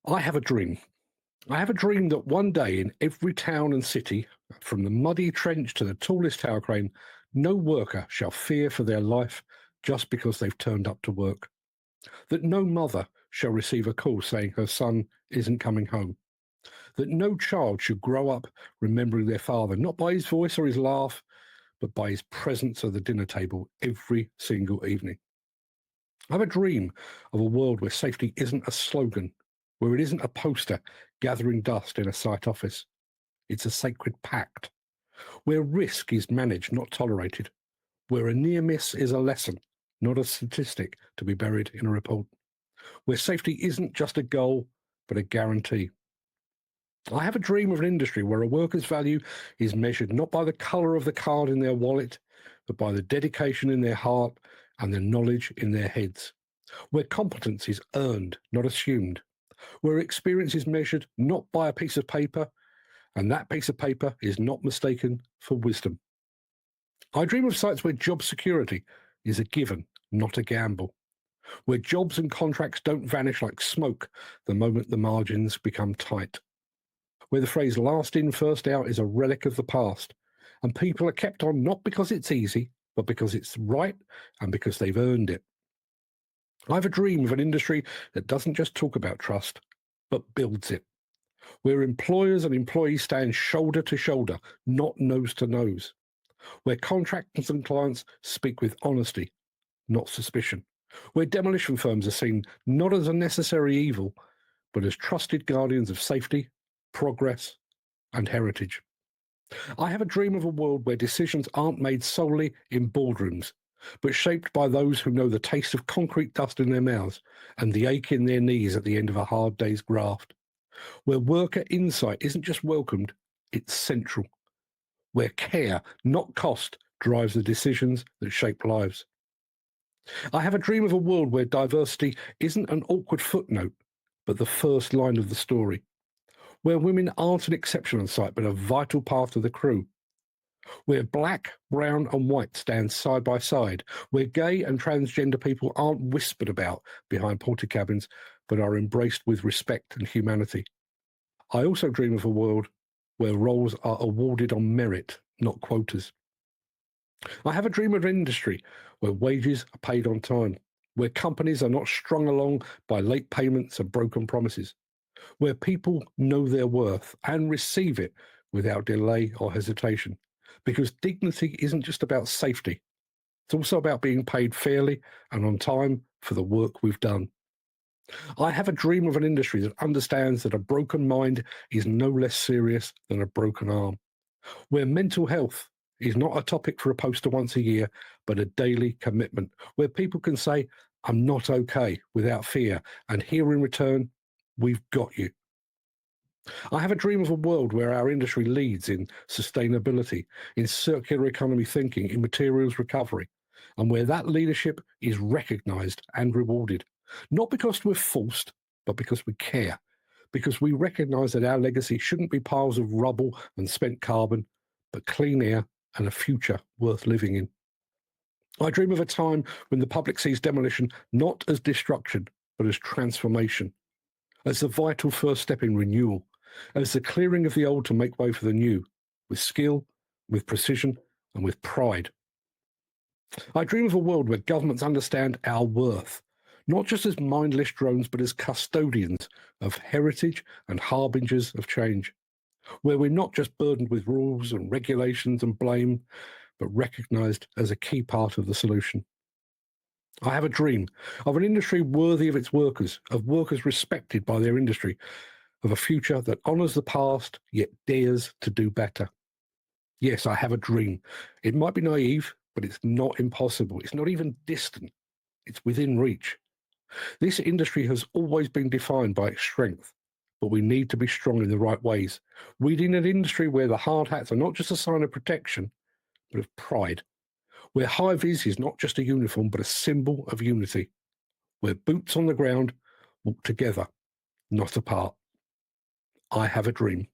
I have a dream. I have a dream that one day in every town and city, from the muddy trench to the tallest tower crane, no worker shall fear for their life just because they've turned up to work. That no mother shall receive a call saying her son isn't coming home. That no child should grow up remembering their father, not by his voice or his laugh, but by his presence at the dinner table every single evening. I have a dream of a world where safety isn't a slogan, where it isn't a poster gathering dust in a site office. It's a sacred pact, where risk is managed, not tolerated, where a near miss is a lesson, not a statistic to be buried in a report, where safety isn't just a goal, but a guarantee. I have a dream of an industry where a worker's value is measured not by the colour of the card in their wallet, but by the dedication in their heart and the knowledge in their heads, where competence is earned, not assumed, where experience is measured not by a piece of paper, and that piece of paper is not mistaken for wisdom. I dream of sites where job security is a given, not a gamble, where jobs and contracts don't vanish like smoke the moment the margins become tight, where the phrase last in, first out is a relic of the past, and people are kept on not because it's easy, but because it's right and because they've earned it. I have a dream of an industry that doesn't just talk about trust, but builds it, where employers and employees stand shoulder to shoulder, not nose to nose, where contractors and clients speak with honesty, not suspicion, where demolition firms are seen not as a necessary evil, but as trusted guardians of safety, progress, and heritage. I have a dream of a world where decisions aren't made solely in boardrooms, but shaped by those who know the taste of concrete dust in their mouths and the ache in their knees at the end of a hard day's graft, where worker insight isn't just welcomed, it's central, where care, not cost, drives the decisions that shape lives. I have a dream of a world where diversity isn't an awkward footnote, but the first line of the story, where women aren't an exception on site, but a vital part of the crew, where black, brown, and white stand side by side, where gay and transgender people aren't whispered about behind porta cabins, but are embraced with respect and humanity. I also dream of a world where roles are awarded on merit, not quotas. I have a dream of an industry where wages are paid on time, where companies are not strung along by late payments and broken promises, where people know their worth and receive it without delay or hesitation. Because dignity isn't just about safety, it's also about being paid fairly and on time for the work we've done. I have a dream of an industry that understands that a broken mind is no less serious than a broken arm, where mental health is not a topic for a poster once a year, but a daily commitment, where people can say, I'm not okay without fear, and here in return, we've got you. I have a dream of a world where our industry leads in sustainability, in circular economy thinking, in materials recovery, and where that leadership is recognised and rewarded, not because we're forced, but because we care, because we recognise that our legacy shouldn't be piles of rubble and spent carbon, but clean air and a future worth living in. I dream of a time when the public sees demolition not as destruction, but as transformation, as the vital first step in renewal, as the clearing of the old to make way for the new, with skill, with precision, and with pride. I dream of a world where governments understand our worth, not just as mindless drones, but as custodians of heritage and harbingers of change, where we're not just burdened with rules and regulations and blame, but recognised as a key part of the solution. I have a dream of an industry worthy of its workers, of workers respected by their industry, of a future that honours the past yet dares to do better. Yes, I have a dream. It might be naive, but it's not impossible. It's not even distant. It's within reach. This industry has always been defined by its strength, but we need to be strong in the right ways. We need an industry where the hard hats are not just a sign of protection, but of pride, where high vis is not just a uniform, but a symbol of unity, where boots on the ground walk together, not apart. I have a dream.